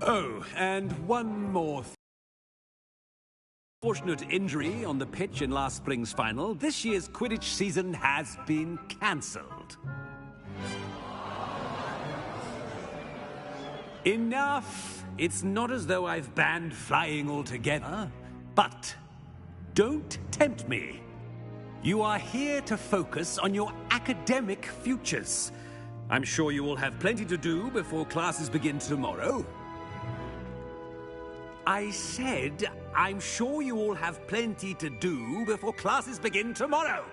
Oh, and one more Unfortunate injury on the pitch in last spring's final. This year's Quidditch season has been cancelled. Enough! It's not as though I've banned flying altogether. But don't tempt me. You are here to focus on your academic futures. I'm sure you will have plenty to do before classes begin tomorrow. I said, I'm sure you all have plenty to do before classes begin tomorrow.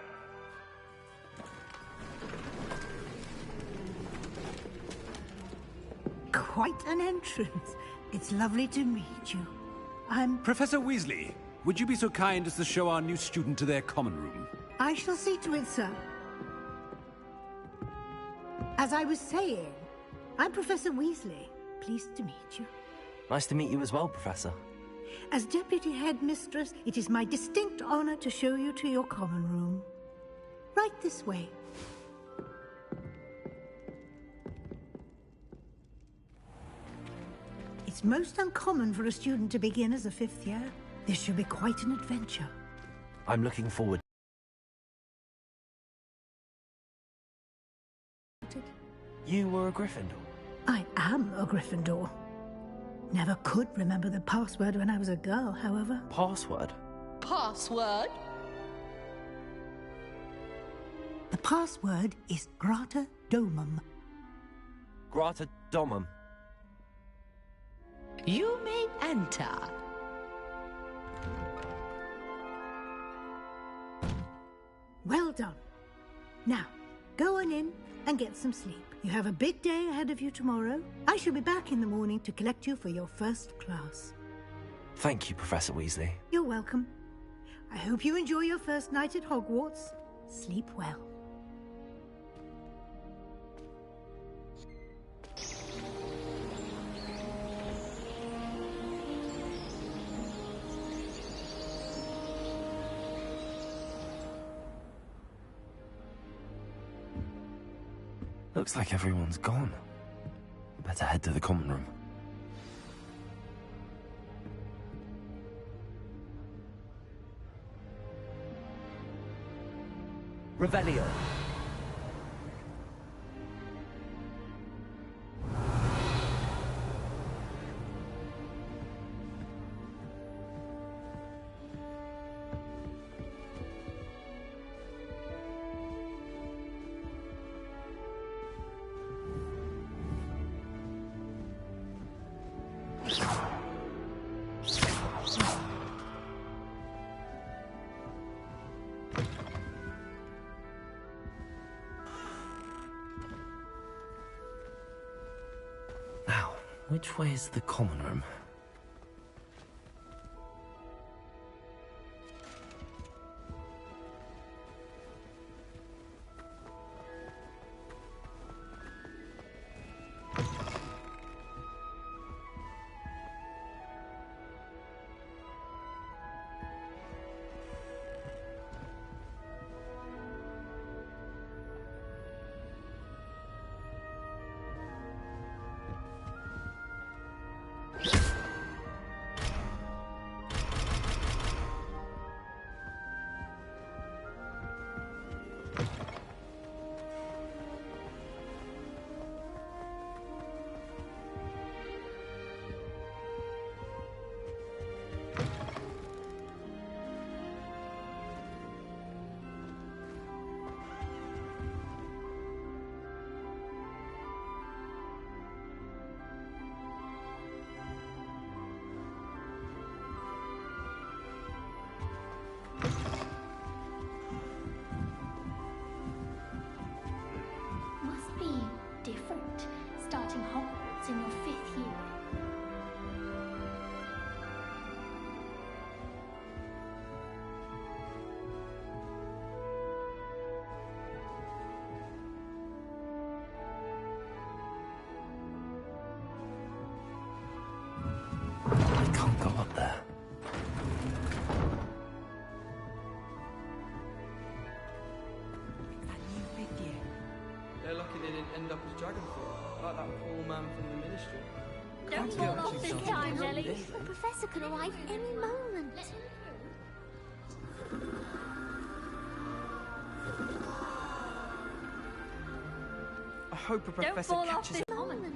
Quite an entrance. It's lovely to meet you. I'm... Professor Weasley, would you be so kind as to show our new student to their common room? I shall see to it, sir. As I was saying, I'm Professor Weasley. Pleased to meet you. Nice to meet you as well, Professor. As Deputy Headmistress, it is my distinct honor to show you to your common room. Right this way. It's most uncommon for a student to begin as a fifth year. This should be quite an adventure. I'm looking forward. You were a Gryffindor? I am a Gryffindor. Never could remember the password when I was a girl, however. Password? Password? The password is Grata Domum. Grata Domum. You may enter. Well done. Now, go on in and get some sleep. You have a big day ahead of you tomorrow. I shall be back in the morning to collect you for your first class. Thank you, Professor Weasley. You're welcome. I hope you enjoy your first night at Hogwarts. Sleep well. Looks like everyone's gone. Better head to the common room. Revelio. Now, which way is the common room? Must be different, starting Hogwarts in your 5th year. I can't go up there. They're lucky they didn't end up as Dragonfly, like that poor man from the Ministry. No Don't fall off this time, Nelly. The professor could arrive any moment. I hope a Don't professor fall off catches this it. moment.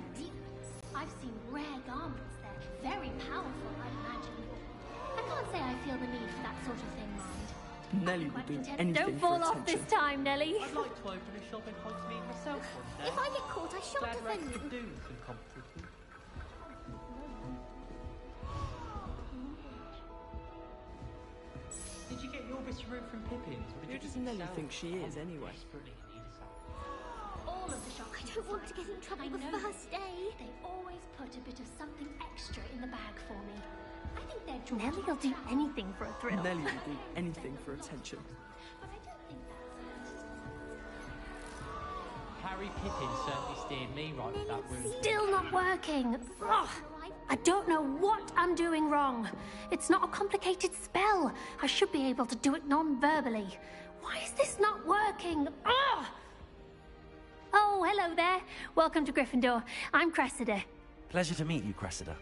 I've seen rare garments there. Very powerful, I imagine. I can't say I feel the need for that sort of thing, mind. Nelly will do anything Don't for fall attention. off this time, Nelly. I'd like to open a shop in Hogsmeade myself one day. If I get caught, I shan't Glad defend Rex you. could do with some competition. Did you get your bit of root from Pippin's? Or did Who you does just Nelly sell think it? she is, anyway? Desperately in need of something. All of the shops. I don't want to get in trouble the first day. They always put a bit of something extra in the bag for me. I think they're Nelly will do anything for a thrill. Nelly will do anything for attention. But I don't think that's Harry Pippin certainly steered me right with that wound. Still not working. Ugh. I don't know what I'm doing wrong. It's not a complicated spell. I should be able to do it non-verbally. Why is this not working? Ugh. Oh, hello there. Welcome to Gryffindor. I'm Cressida. Pleasure to meet you, Cressida.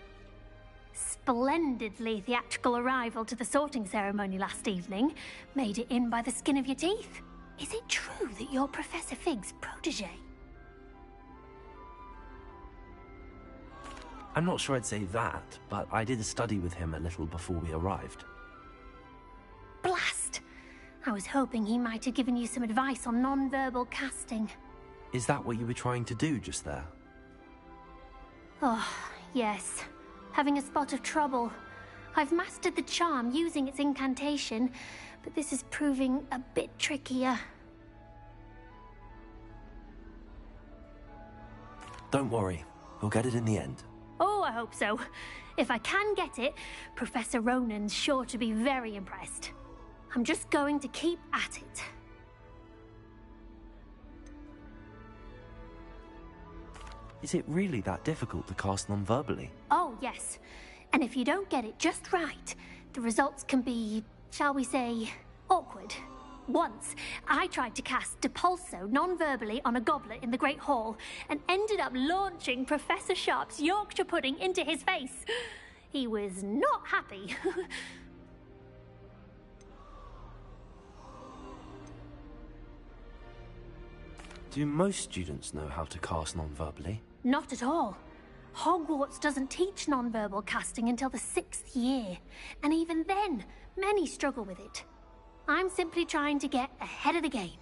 Splendidly theatrical arrival to the sorting ceremony last evening. Made it in by the skin of your teeth. Is it true that you're Professor Fig's protege? I'm not sure I'd say that, but I did study with him a little before we arrived. Blast! I was hoping he might have given you some advice on non-verbal casting. Is that what you were trying to do just there? Oh, yes. Having a spot of trouble. I've mastered the charm using its incantation, but this is proving a bit trickier. Don't worry, we'll get it in the end. Oh, I hope so. If I can get it, Professor Ronan's sure to be very impressed. I'm just going to keep at it. Is it really that difficult to cast non-verbally? Oh, yes. And if you don't get it just right, the results can be, shall we say, awkward. Once, I tried to cast Depulso non-verbally on a goblet in the Great Hall and ended up launching Professor Sharp's Yorkshire pudding into his face. He was not happy. Do most students know how to cast non-verbally? Not at all. Hogwarts doesn't teach non-verbal casting until the 6th year, and even then, many struggle with it. I'm simply trying to get ahead of the game.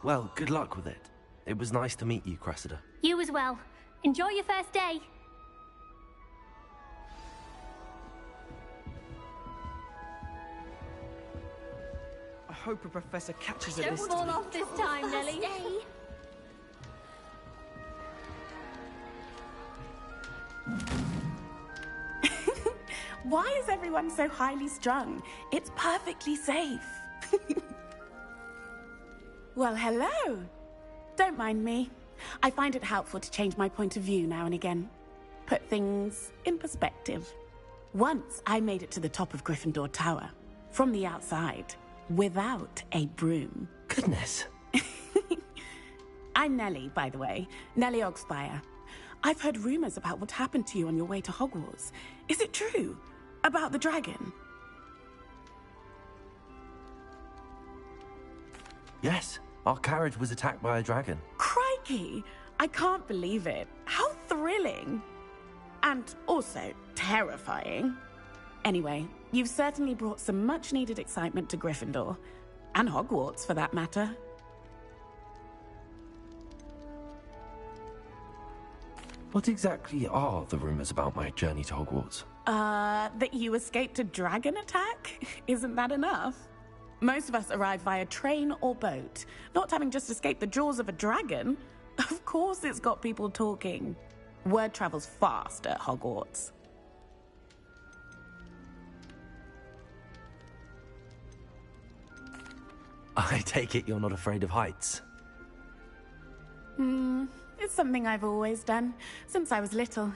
Well, good luck with it. It was nice to meet you, Cressida. You as well. Enjoy your first day. I hope a professor catches it Don't this fall time. off this time, Nelly. Why is everyone so highly strung? It's perfectly safe. Well, hello. Don't mind me. I find it helpful to change my point of view now and again. Put things in perspective. Once I made it to the top of Gryffindor Tower, from the outside, without a broom. Goodness. I'm Nellie, by the way. Nellie Ogspire. I've heard rumors about what happened to you on your way to Hogwarts. Is it true? About the dragon? Yes, our carriage was attacked by a dragon. Crikey! I can't believe it. How thrilling! And also terrifying. Anyway, you've certainly brought some much-needed excitement to Gryffindor. And Hogwarts, for that matter. What exactly are the rumors about my journey to Hogwarts? That you escaped a dragon attack? Isn't that enough? Most of us arrive via train or boat, not having just escaped the jaws of a dragon. Of course it's got people talking. Word travels fast at Hogwarts. I take it you're not afraid of heights. It's something I've always done, since I was little.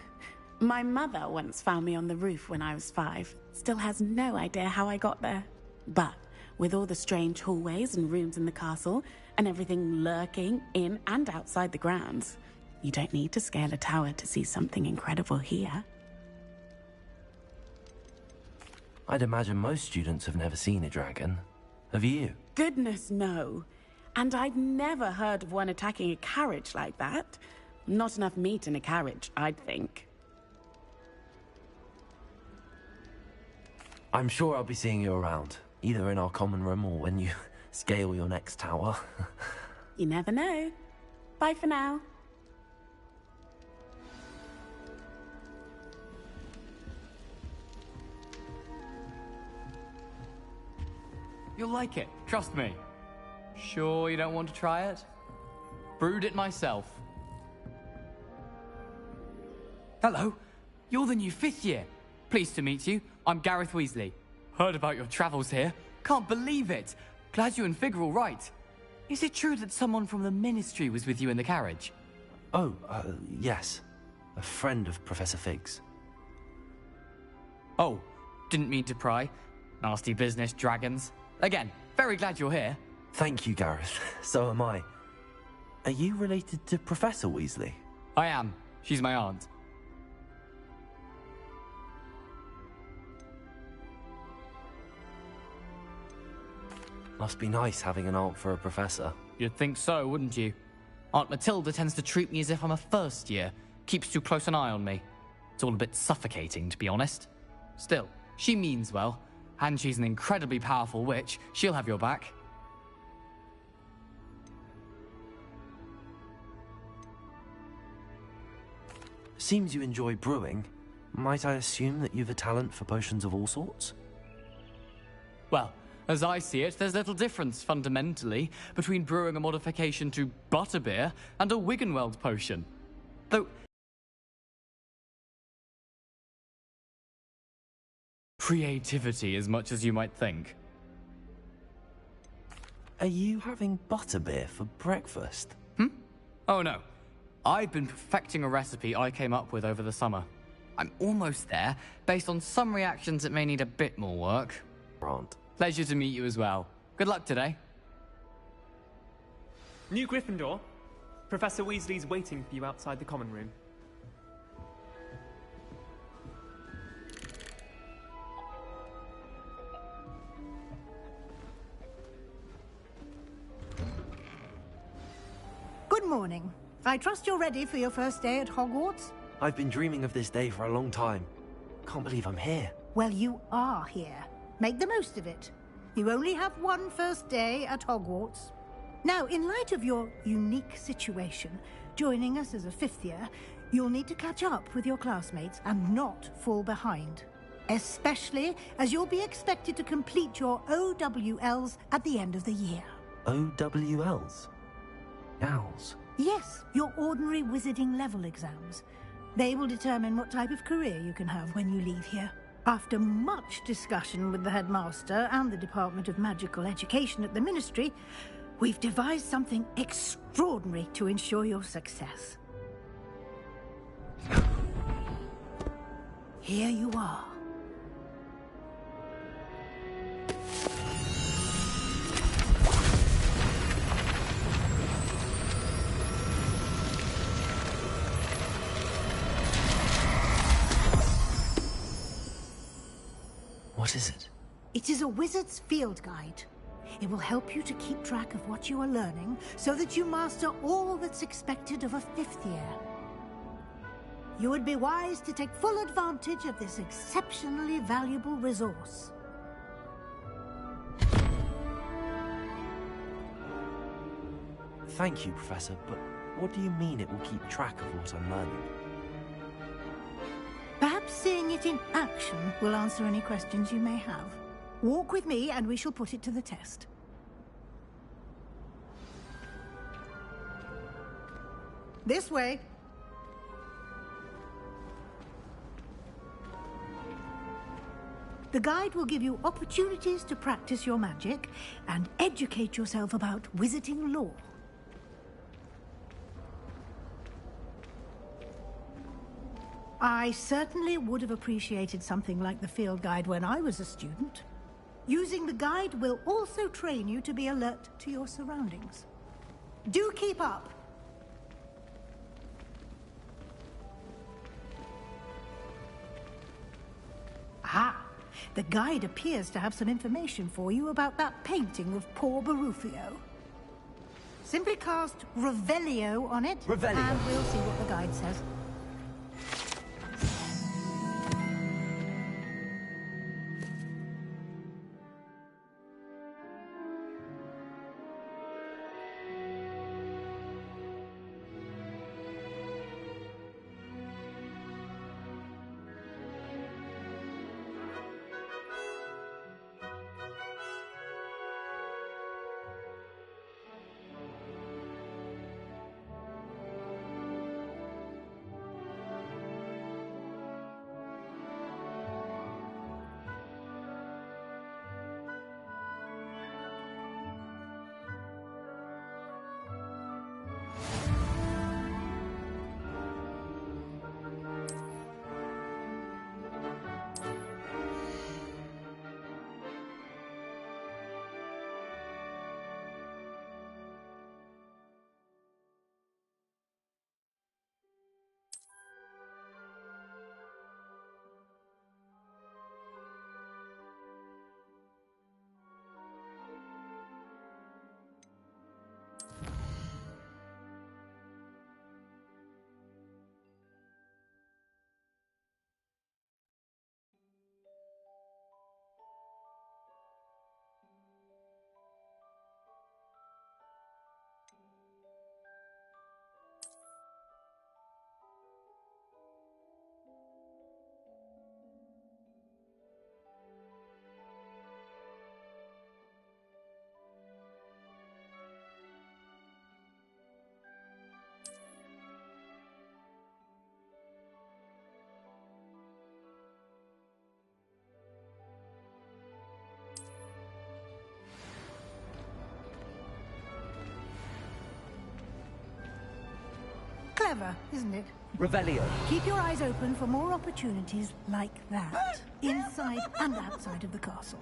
My mother once found me on the roof when I was 5. Still has no idea how I got there. But With all the strange hallways and rooms in the castle, and everything lurking in and outside the grounds, you don't need to scale a tower to see something incredible here. I'd imagine most students have never seen a dragon. Have you? Goodness, no. And I'd never heard of one attacking a carriage like that. Not enough meat in a carriage, I'd think. I'm sure I'll be seeing you around, either in our common room or when you scale your next tower. You never know. Bye for now. You'll like it, trust me. Sure you don't want to try it? Brewed it myself. Hello, you're the new 5th year. Pleased to meet you. I'm Gareth Weasley. Heard about your travels here. Can't believe it. Glad you and Fig are all right. Is it true that someone from the Ministry was with you in the carriage? Oh, yes. A friend of Professor Fig's. Oh, didn't mean to pry. Nasty business, dragons. Again, very glad you're here. Thank you, Gareth. So am I. Are you related to Professor Weasley? I am. She's my aunt. Must be nice having an aunt for a professor. You'd think so, wouldn't you? Aunt Matilda tends to treat me as if I'm a first year. Keeps too close an eye on me. It's all a bit suffocating, to be honest. Still, she means well. And she's an incredibly powerful witch. She'll have your back. Seems you enjoy brewing. Might I assume that you've a talent for potions of all sorts? Well, as I see it, there's little difference, fundamentally, between brewing a modification to butterbeer and a Wiggenweld potion. Though... creativity as much as you might think. Are you having butterbeer for breakfast? Oh no. I've been perfecting a recipe I came up with over the summer. I'm almost there. Based on some reactions, it may need a bit more work. Grant. Pleasure to meet you as well. Good luck today. New Gryffindor. Professor Weasley's waiting for you outside the common room. Good morning. I trust you're ready for your first day at Hogwarts? I've been dreaming of this day for a long time. Can't believe I'm here. Well, you are here. Make the most of it. You only have one first day at Hogwarts. Now, in light of your unique situation, joining us as a 5th year, you'll need to catch up with your classmates and not fall behind. Especially as you'll be expected to complete your OWLs at the end of the year. OWLs? Owls? Yes, your ordinary wizarding level exams. They will determine what type of career you can have when you leave here. After much discussion with the headmaster and the Department of Magical Education at the Ministry, we've devised something extraordinary to ensure your success. Here you are. What is it? It is a wizard's field guide. It will help you to keep track of what you are learning so that you master all that's expected of a 5th year. You would be wise to take full advantage of this exceptionally valuable resource. Thank you, Professor, but what do you mean it will keep track of what I'm learning? Perhaps seeing it in action will answer any questions you may have. Walk with me and we shall put it to the test. This way. The guide will give you opportunities to practice your magic and educate yourself about wizarding lore. I certainly would have appreciated something like the field guide when I was a student. Using the guide will also train you to be alert to your surroundings. Do keep up! Ah, the guide appears to have some information for you about that painting of poor Barufio. Simply cast Revelio on it, Revelio. and we'll see what the guide says. Clever, isn't it? Revelio. Keep your eyes open for more opportunities like that, inside and outside of the castle.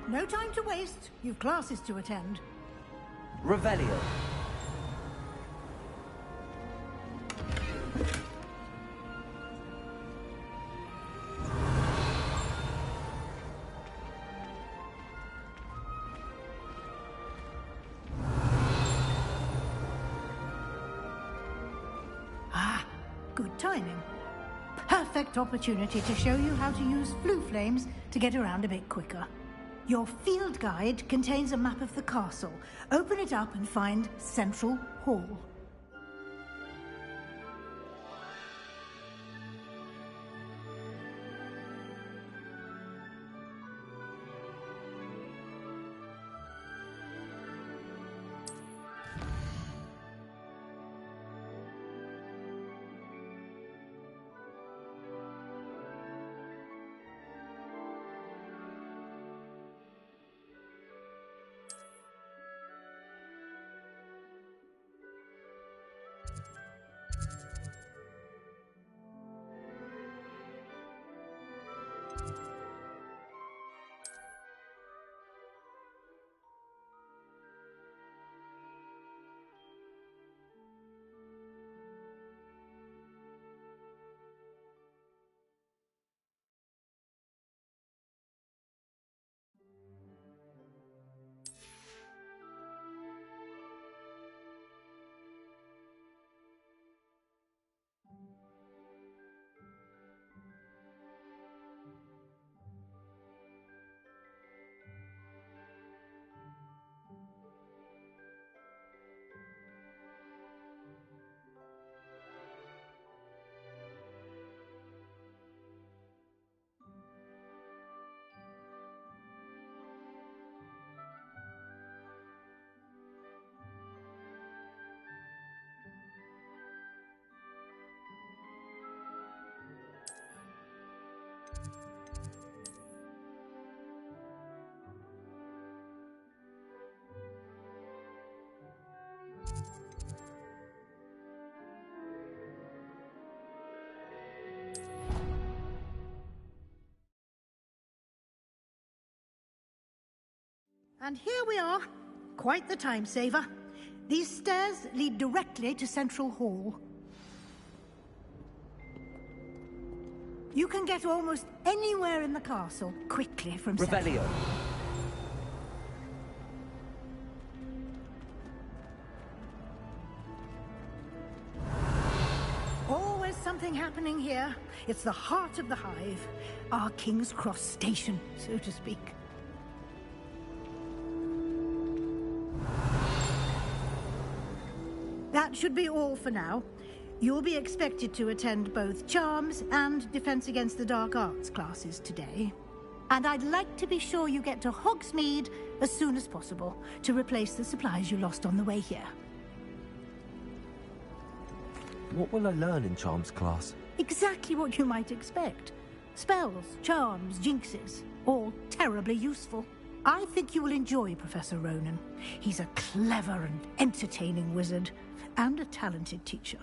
No time to waste. You've classes to attend. Revelio. Ah, good timing. Perfect opportunity to show you how to use flue flames to get around a bit quicker. Your field guide contains a map of the castle. Open it up and find Central Hall. And here we are. Quite the time saver. These stairs lead directly to Central Hall. You can get almost anywhere in the castle quickly from Revelio. Always something happening here. It's the heart of the hive. Our King's Cross station, so to speak. That should be all for now. You'll be expected to attend both Charms and Defense Against the Dark Arts classes today. And I'd like to be sure you get to Hogsmeade as soon as possible to replace the supplies you lost on the way here. What will I learn in Charms class? Exactly what you might expect. Spells, charms, jinxes, all terribly useful. I think you will enjoy Professor Ronan. He's a clever and entertaining wizard, and a talented teacher.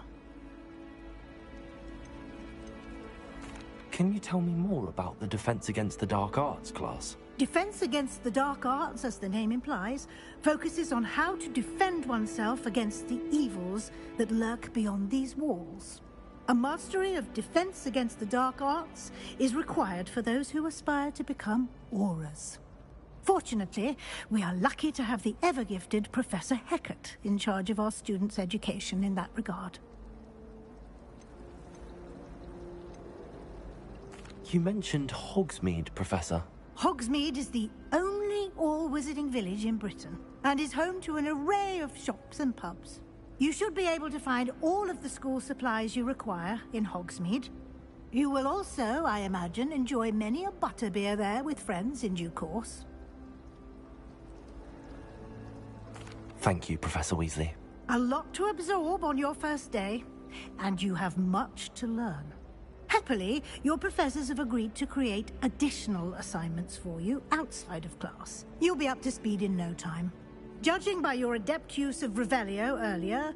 Can you tell me more about the Defense Against the Dark Arts class? Defense Against the Dark Arts, as the name implies, focuses on how to defend oneself against the evils that lurk beyond these walls. A mastery of Defense Against the Dark Arts is required for those who aspire to become auras. Fortunately, we are lucky to have the ever-gifted Professor Hecat in charge of our students' education in that regard. You mentioned Hogsmeade, Professor. Hogsmeade is the only all-wizarding village in Britain, and is home to an array of shops and pubs. You should be able to find all of the school supplies you require in Hogsmeade. You will also, I imagine, enjoy many a butterbeer there with friends in due course. Thank you, Professor Weasley. A lot to absorb on your first day, and you have much to learn. Happily, your professors have agreed to create additional assignments for you outside of class. You'll be up to speed in no time. Judging by your adept use of Revelio earlier,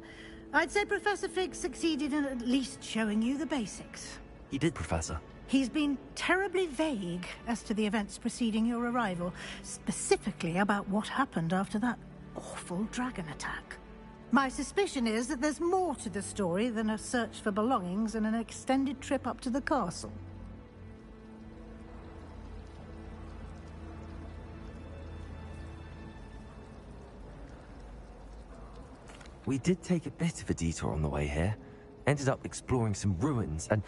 I'd say Professor Fig succeeded in at least showing you the basics. He did, Professor. He's been terribly vague as to the events preceding your arrival, specifically about what happened after that awful dragon attack. My suspicion is that there's more to the story than a search for belongings and an extended trip up to the castle. We did take a bit of a detour on the way here. Ended up exploring some ruins, and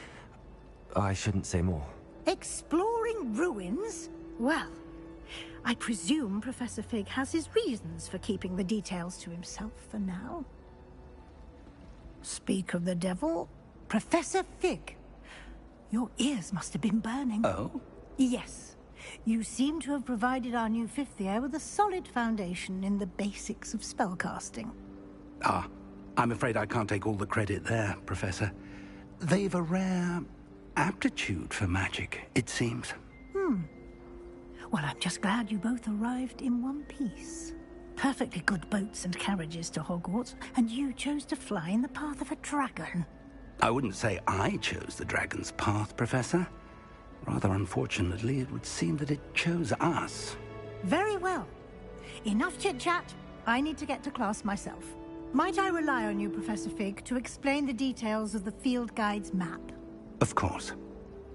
I shouldn't say more. Exploring ruins? Well, I presume Professor Fig has his reasons for keeping the details to himself for now. Speak of the devil, Professor Fig. Your ears must have been burning. Oh? Yes. You seem to have provided our new fifth year with a solid foundation in the basics of spellcasting. Ah, I'm afraid I can't take all the credit there, Professor. They've a rare aptitude for magic, it seems. Well, I'm just glad you both arrived in one piece. Perfectly good boats and carriages to Hogwarts, and you chose to fly in the path of a dragon. I wouldn't say I chose the dragon's path, Professor. Rather unfortunately, it would seem that it chose us. Very well. Enough chit-chat. I need to get to class myself. Might I rely on you, Professor Fig, to explain the details of the field guide's map? Of course.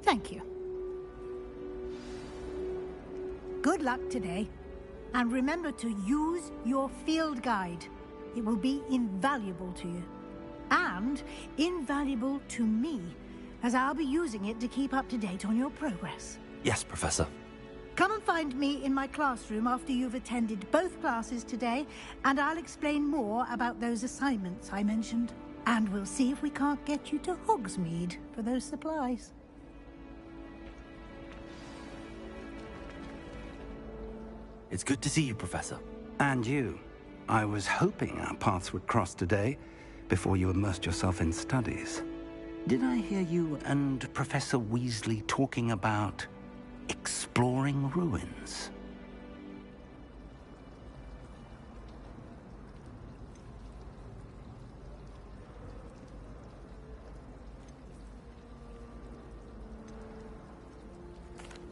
Thank you. Good luck today. And remember to use your field guide. It will be invaluable to you. And invaluable to me, as I'll be using it to keep up to date on your progress. Yes, Professor. Come and find me in my classroom after you've attended both classes today, and I'll explain more about those assignments I mentioned. And we'll see if we can't get you to Hogsmeade for those supplies. It's good to see you, Professor. And you. I was hoping our paths would cross today, before you immersed yourself in studies. Did I hear you and Professor Weasley talking about exploring ruins?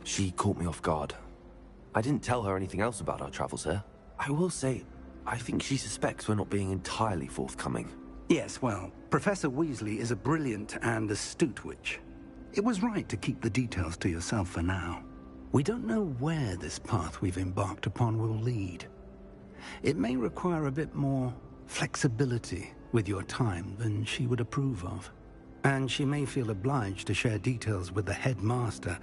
She caught me off guard. I didn't tell her anything else about our travels here. I will say, I think she suspects we're not being entirely forthcoming. Yes, well, Professor Weasley is a brilliant and astute witch. It was right to keep the details to yourself for now. We don't know where this path we've embarked upon will lead. It may require a bit more flexibility with your time than she would approve of. And she may feel obliged to share details with the headmaster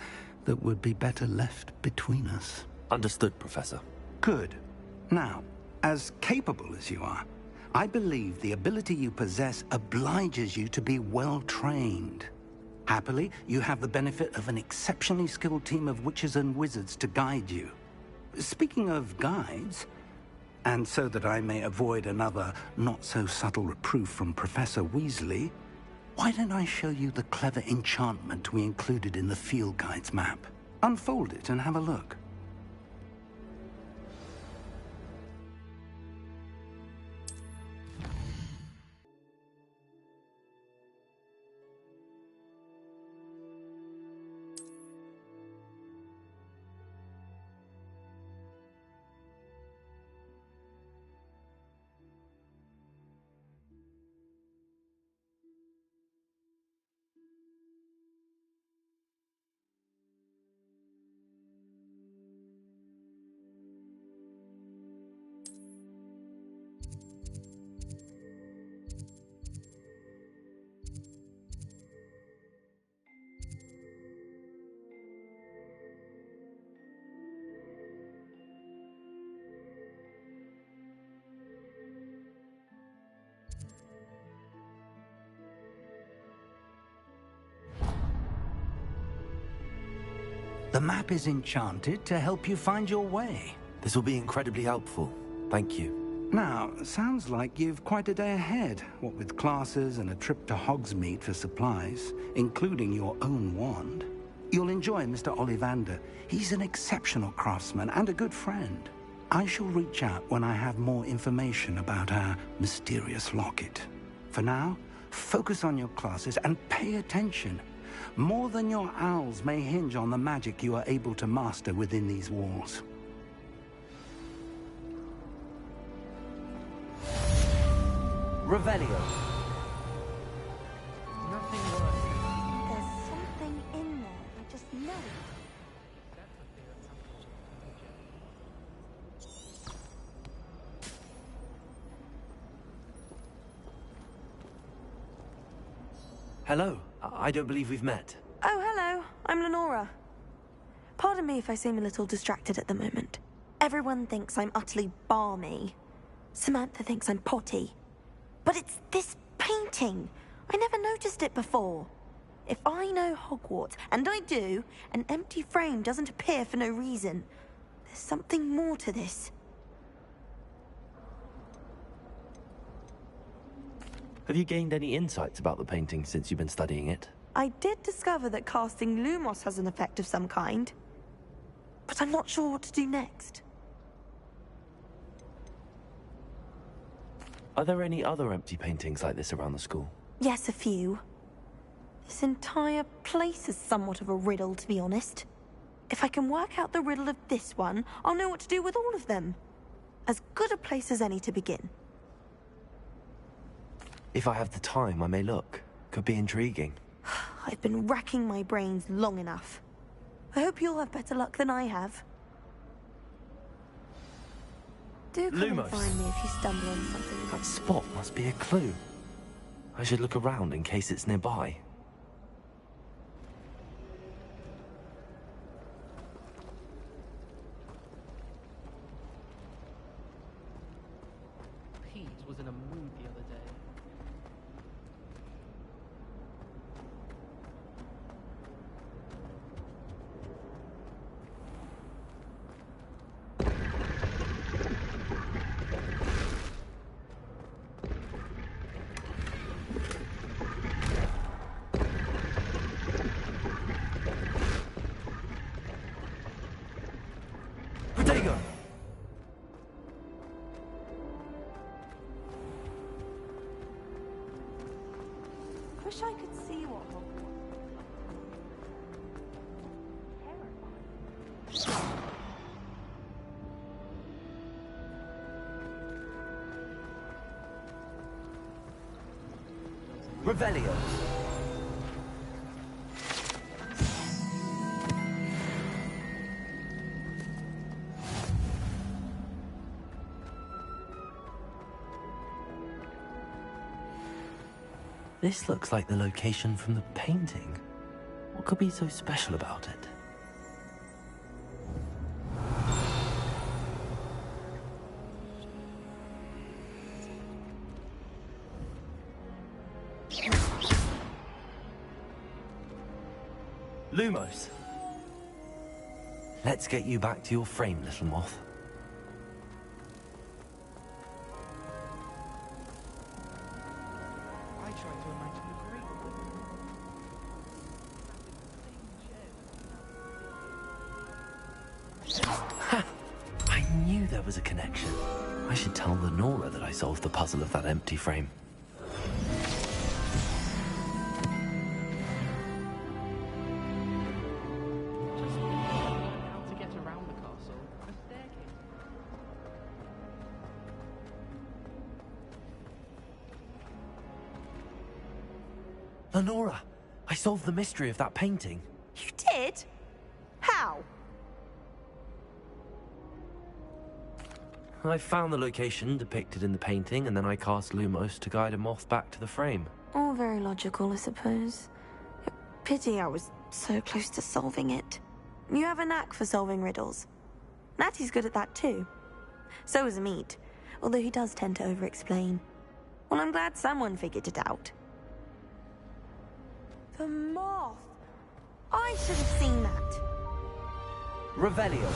that would be better left between us. Understood, Professor. Good. Now, as capable as you are, I believe the ability you possess obliges you to be well trained. Happily, you have the benefit of an exceptionally skilled team of witches and wizards to guide you. Speaking of guides, and so that I may avoid another not-so-subtle reproof from Professor Weasley, why don't I show you the clever enchantment we included in the field guide's map? Unfold it and have a look. The map is enchanted to help you find your way. This will be incredibly helpful. Thank you. Now, sounds like you've quite a day ahead, what with classes and a trip to Hogsmeade for supplies, including your own wand. You'll enjoy Mr. Ollivander. He's an exceptional craftsman and a good friend. I shall reach out when I have more information about our mysterious locket. For now, focus on your classes and pay attention. More than your owls may hinge on the magic you are able to master within these walls. Revelio. Nothing worse. There's something in there. I just know it. Hello. I don't believe we've met. Oh, hello. I'm Lenora. Pardon me if I seem a little distracted at the moment. Everyone thinks I'm utterly balmy. Samantha thinks I'm potty. But it's this painting. I never noticed it before. If I know Hogwarts, and I do, an empty frame doesn't appear for no reason. There's something more to this. Have you gained any insights about the painting since you've been studying it? I did discover that casting Lumos has an effect of some kind. But I'm not sure what to do next. Are there any other empty paintings like this around the school? Yes, a few. This entire place is somewhat of a riddle, to be honest. If I can work out the riddle of this one, I'll know what to do with all of them. As good a place as any to begin. If I have the time, I may look. Could be intriguing. I've been racking my brains long enough. I hope you'll have better luck than I have. Do come and Lumos. find me if you stumble on something. That spot must be a clue. I should look around in case it's nearby. Pete was in a mood the other day. Protego! Wish I could see what Hogwarts. Revelio. This looks like the location from the painting. What could be so special about it? Lumos. Let's get you back to your frame, little moth. I tried to imagine a great Ha! I knew there was a connection. I should tell Lenora that I solved the puzzle of that empty frame. How to get around the castle? A staircase. Lenora, I solved the mystery of that painting. You did? How? I found the location depicted in the painting, and then I cast Lumos to guide a moth back to the frame. All very logical, I suppose. Pity I was so close to solving it. You have a knack for solving riddles. Natty's good at that too. So is Amit, although he does tend to over-explain. Well, I'm glad someone figured it out. The moth! I should have seen that. Revelio.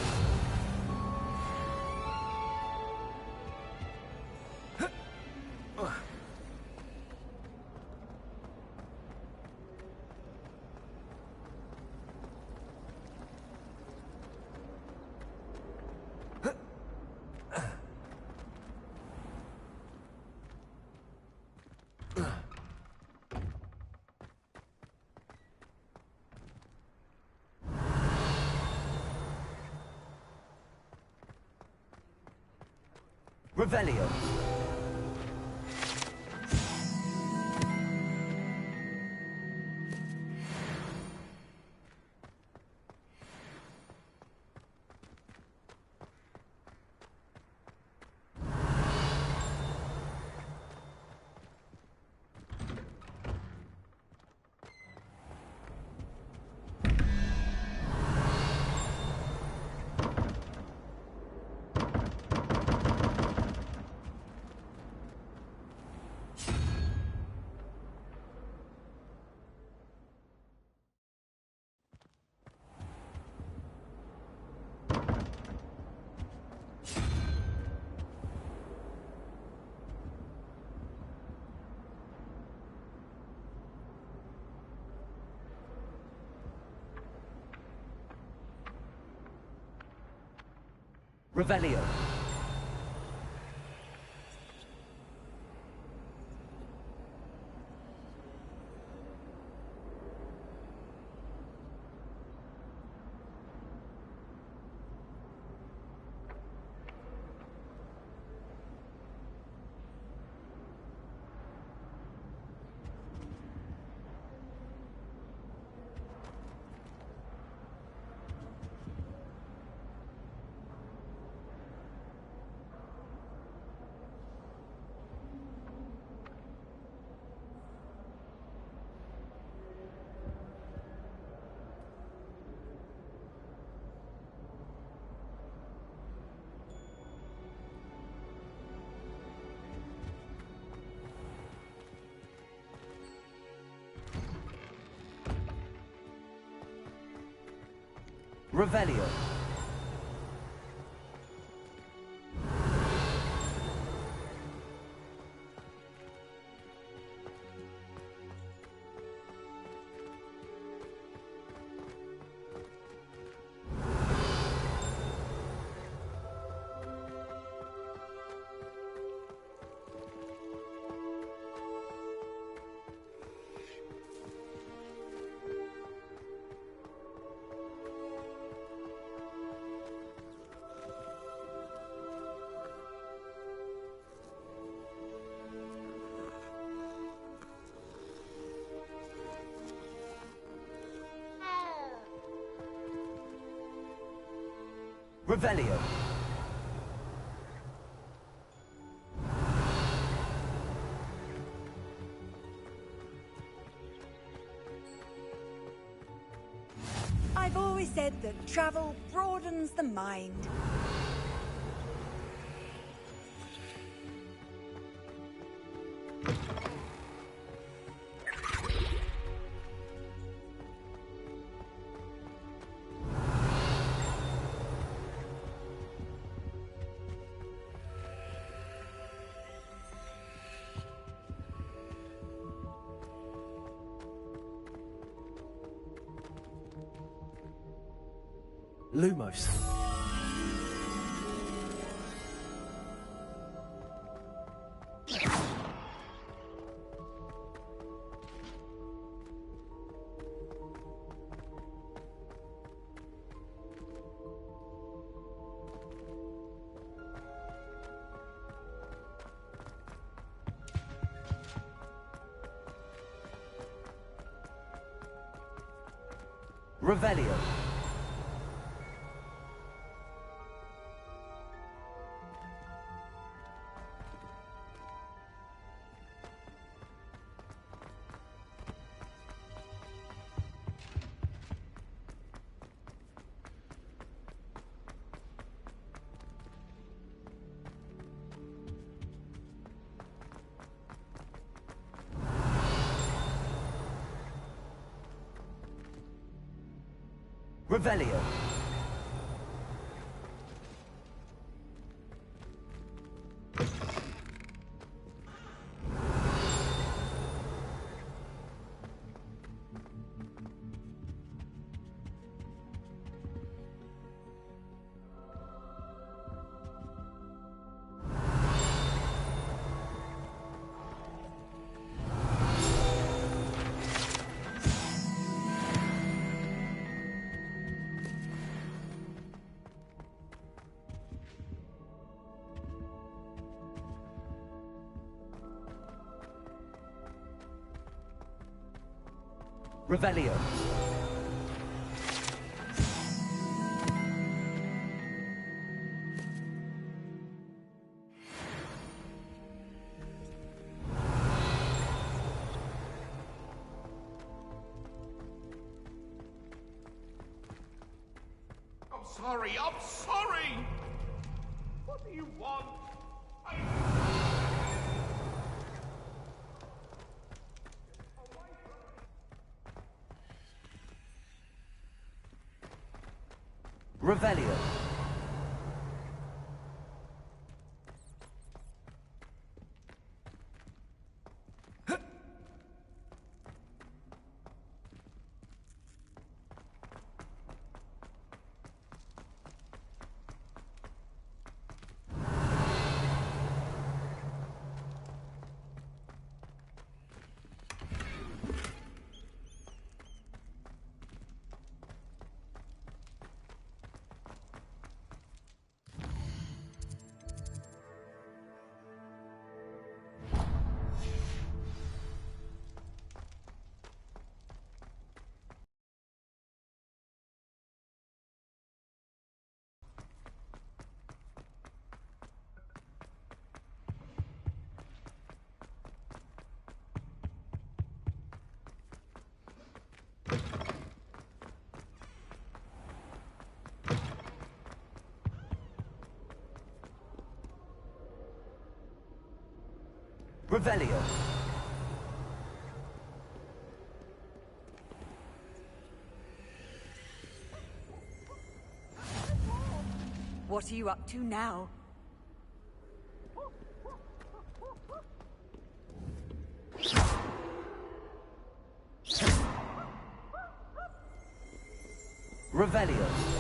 Revelio. Revelio. Revelio. Revelio. I've always said that travel broadens the mind. Lumos. Revelio. Revelio. Revelio. I'm sorry, I'm sorry! What do you want? Revelio. Revelio. What are you up to now? Revelio.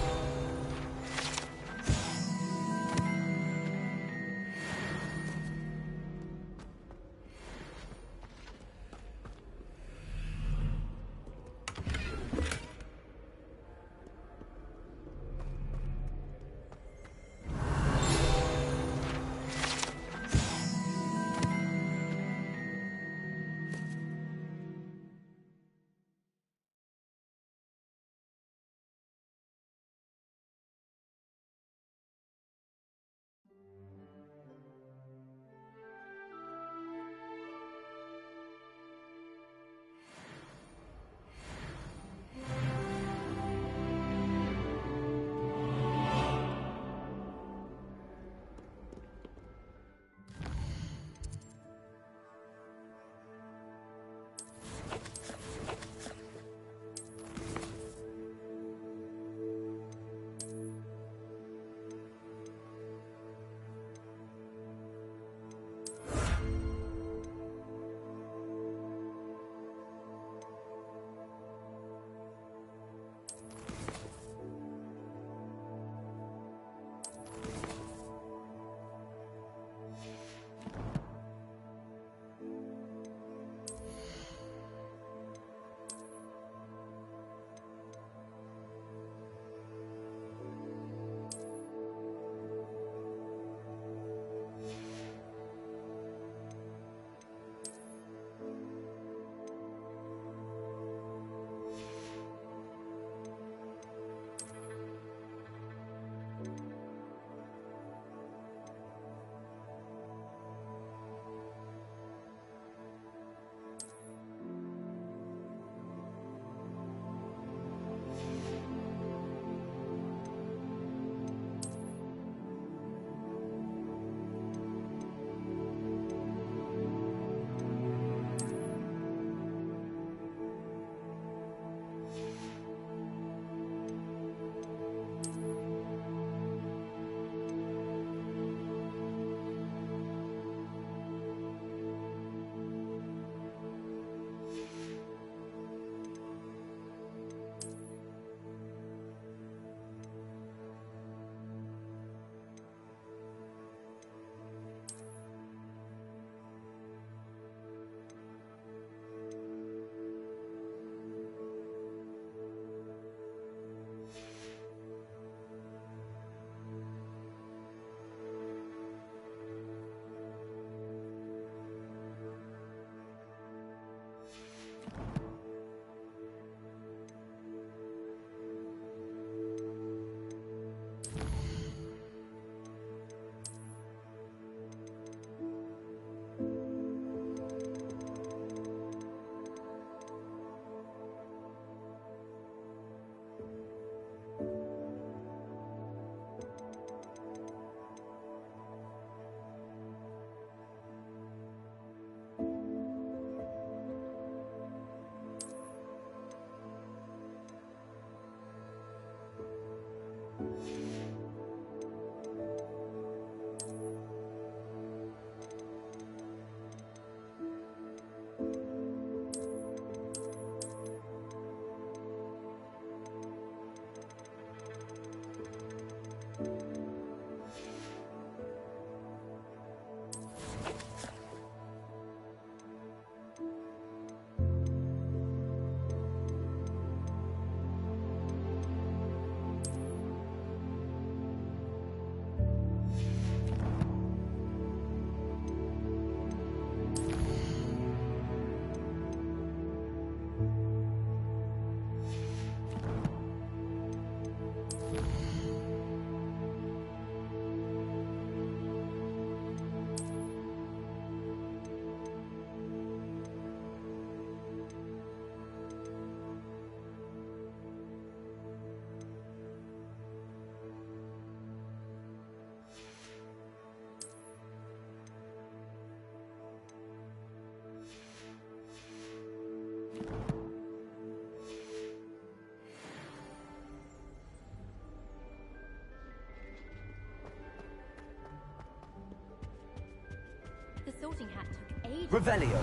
The sorting hat took ages. Revelio.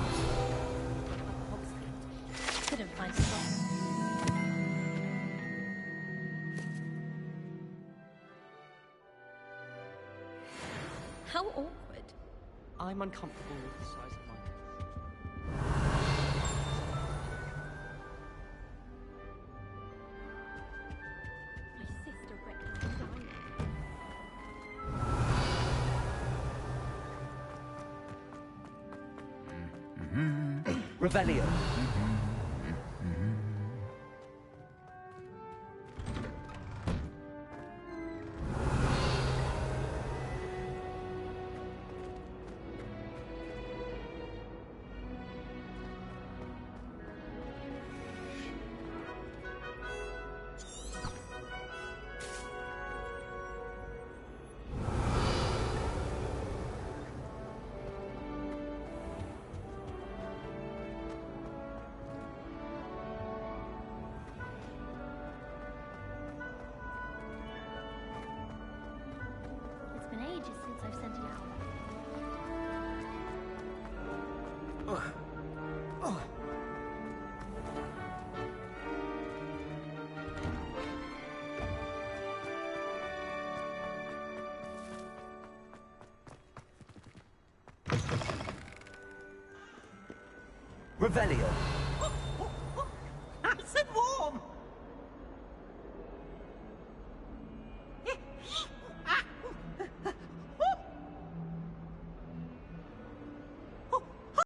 Couldn't find slots. How awkward. I'm uncomfortable with the size of my My sister wrecked my diamond. Revelio. It's been ages since I've sent it out. Revelio.